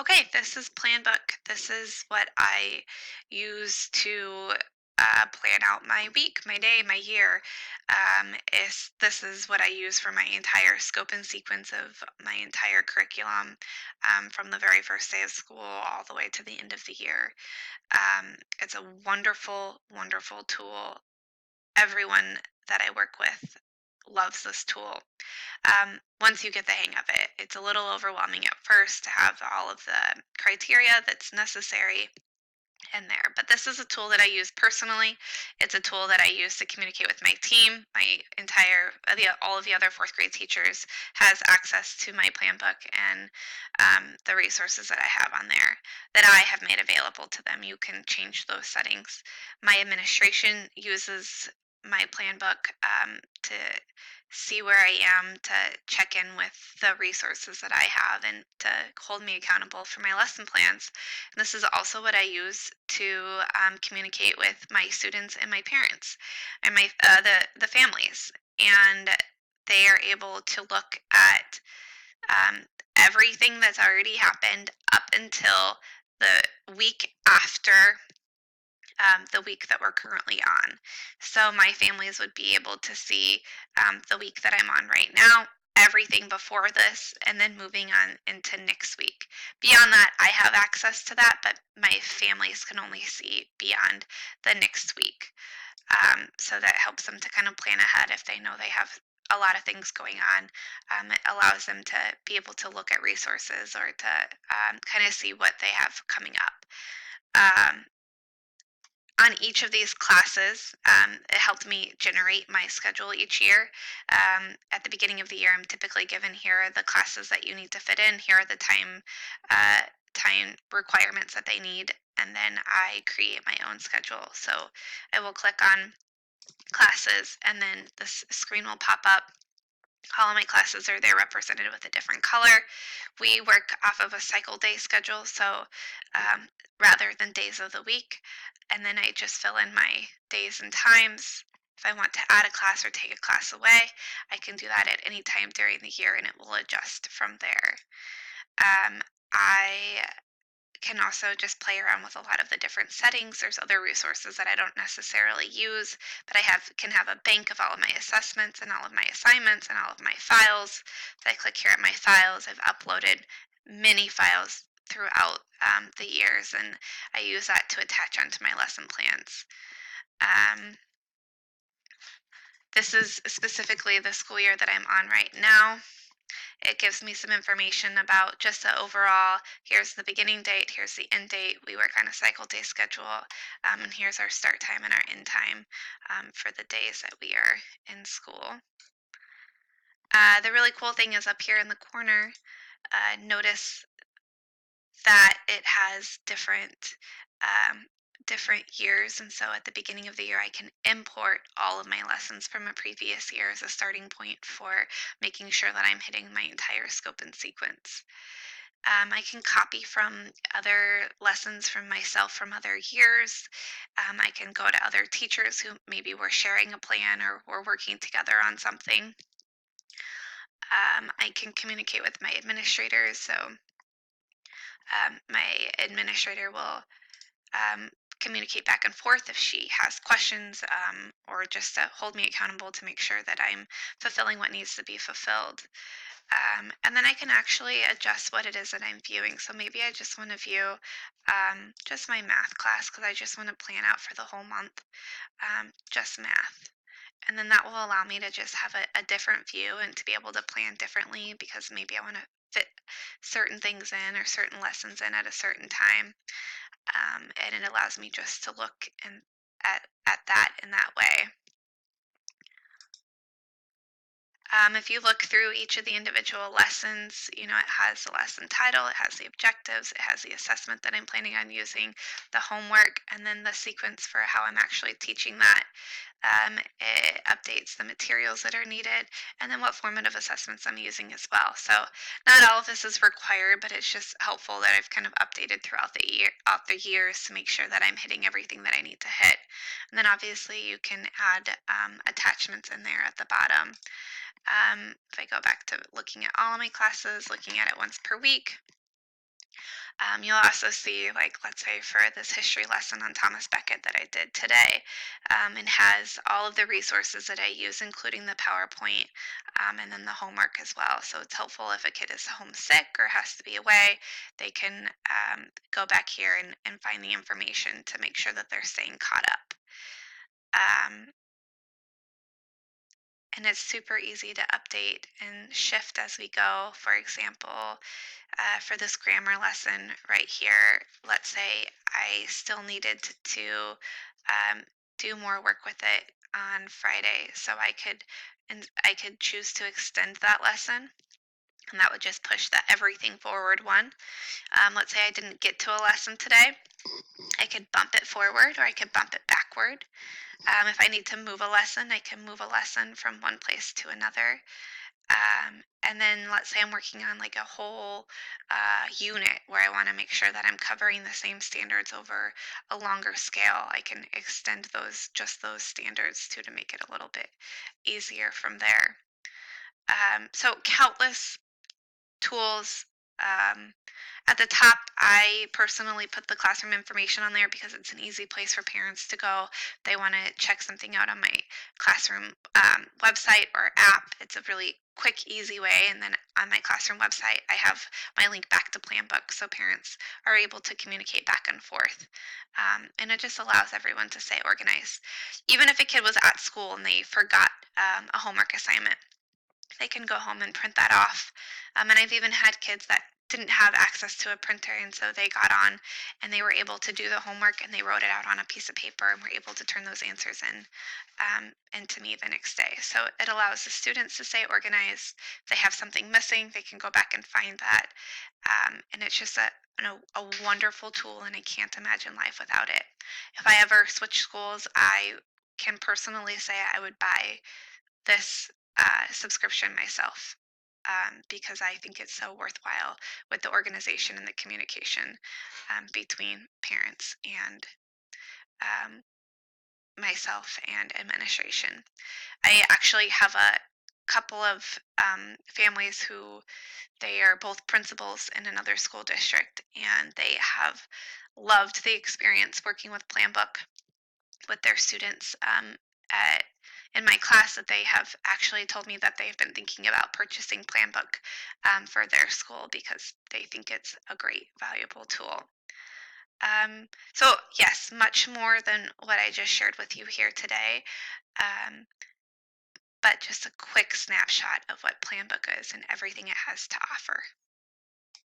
Okay, this is Planbook. This is what I use to plan out my week, my day, my year. This is what I use for my entire scope and sequence of my entire curriculum, from the very first day of school all the way to the end of the year. It's a wonderful, wonderful tool. Everyone that I work with loves this tool. Once you get the hang of it, it's a little overwhelming at first to have all of the criteria that's necessary in there. But this is a tool that I use personally. It's a tool that I use to communicate with my team. My entire, all of the other fourth grade teachers has access to my plan book and the resources that I have on there that I have made available to them. You can change those settings. My administration uses my plan book to see where I am, to check in with the resources that I have, and to hold me accountable for my lesson plans. And this is also what I use to communicate with my students and my parents and the families. And they are able to look at um, everything that's already happened up until the week after the week that we're currently on. So my families would be able to see the week that I'm on right now, everything before this, and then moving on into next week. Beyond that, I have access to that, but my families can only see beyond the next week. So that helps them to kind of plan ahead if they know they have a lot of things going on. It allows them to be able to look at resources or to kind of see what they have coming up. Um, on each of these classes, it helped me generate my schedule each year. At the beginning of the year, I'm typically given, here are the classes that you need to fit in. Here are the uh, time requirements that they need, and then I create my own schedule. So I will click on classes, and then this screen will pop up. All of my classes are there represented with a different color. We work off of a cycle day schedule, so rather than days of the week. And then I just fill in my days and times. If I want to add a class or take a class away, I can do that at any time during the year, and it will adjust from there. Um, I can also just play around with a lot of the different settings. There's other resources that I don't necessarily use, but can have a bank of all of my assessments and all of my assignments and all of my files. If I click here at my files, I've uploaded many files throughout the years, and I use that to attach onto my lesson plans. Um, this is specifically the school year that I'm on right now. It gives me some information about just the overall, here's the beginning date, here's the end date. We work on a cycle day schedule, and here's our start time and our end time for the days that we are in school. The really cool thing is up here in the corner, notice that it has um, different years. And so at the beginning of the year, I can import all of my lessons from a previous year as a starting point for making sure that I'm hitting my entire scope and sequence. I can copy from other lessons from myself from other years. I can go to other teachers who maybe were sharing a plan or were working together on something. I can communicate with my administrators. So my administrator will um, communicate back and forth if she has questions, or just to hold me accountable to make sure that I'm fulfilling what needs to be fulfilled. And then I can actually adjust what it is that I'm viewing. So maybe I just want to view just my math class because I just want to plan out for the whole month, just math. And then that will allow me to just have a different view and to be able to plan differently because maybe I want to fit certain things in or certain lessons in at a certain time. And it allows me just to look at that in that way. If you look through each of the individual lessons, it has the lesson title, it has the objectives, it has the assessment that I'm planning on using, the homework, and then the sequence for how I'm actually teaching that. It updates the materials that are needed, and then what formative assessments I'm using as well. So not all of this is required, but it's just helpful that I've kind of updated throughout the years to make sure that I'm hitting everything that I need to hit. And then obviously you can add attachments in there at the bottom. If I go back to looking at all of my classes, looking at it once per week, You'll also see, like, let's say for this history lesson on Thomas Becket that I did today, it has all of the resources that I use, including the PowerPoint, and then the homework as well. So it's helpful if a kid is homesick or has to be away, they can go back here and find the information to make sure that they're staying caught up. Um, and it's super easy to update and shift as we go. For example, for this grammar lesson right here, let's say I still needed to um, do more work with it on Friday, so I could choose to extend that lesson, and that would just push that everything forward one. Let's say I didn't get to a lesson today, I could bump it forward or I could bump it backward. If I need to move a lesson, I can move a lesson from one place to another. And then let's say I'm working on like a whole unit where I want to make sure that I'm covering the same standards over a longer scale. I can extend those standards too to make it a little bit easier from there. So countless tools. Um, at the top, I personally put the classroom information on there because it's an easy place for parents to go. They want to check something out on my classroom website or app. It's a really quick, easy way. And then on my classroom website, I have my link back to Planbook so parents are able to communicate back and forth. And it just allows everyone to stay organized. Even if a kid was at school and they forgot a homework assignment, they can go home and print that off. And I've even had kids that didn't have access to a printer, and so they got on and they were able to do the homework and they wrote it out on a piece of paper and were able to turn those answers in to me the next day. So it allows the students to stay organized. If they have something missing, they can go back and find that. And it's just a wonderful tool, and I can't imagine life without it. If I ever switch schools, I can personally say I would buy this subscription myself, because I think it's so worthwhile with the organization and the communication between parents and um, myself and administration. I actually have a couple of families who they are both principals in another school district, and they have loved the experience working with Planbook with their students at, in my class, that they have actually told me that they've been thinking about purchasing Planbook for their school because they think it's a great, valuable tool. So, yes, much more than what I just shared with you here today, um, but just a quick snapshot of what Planbook is and everything it has to offer.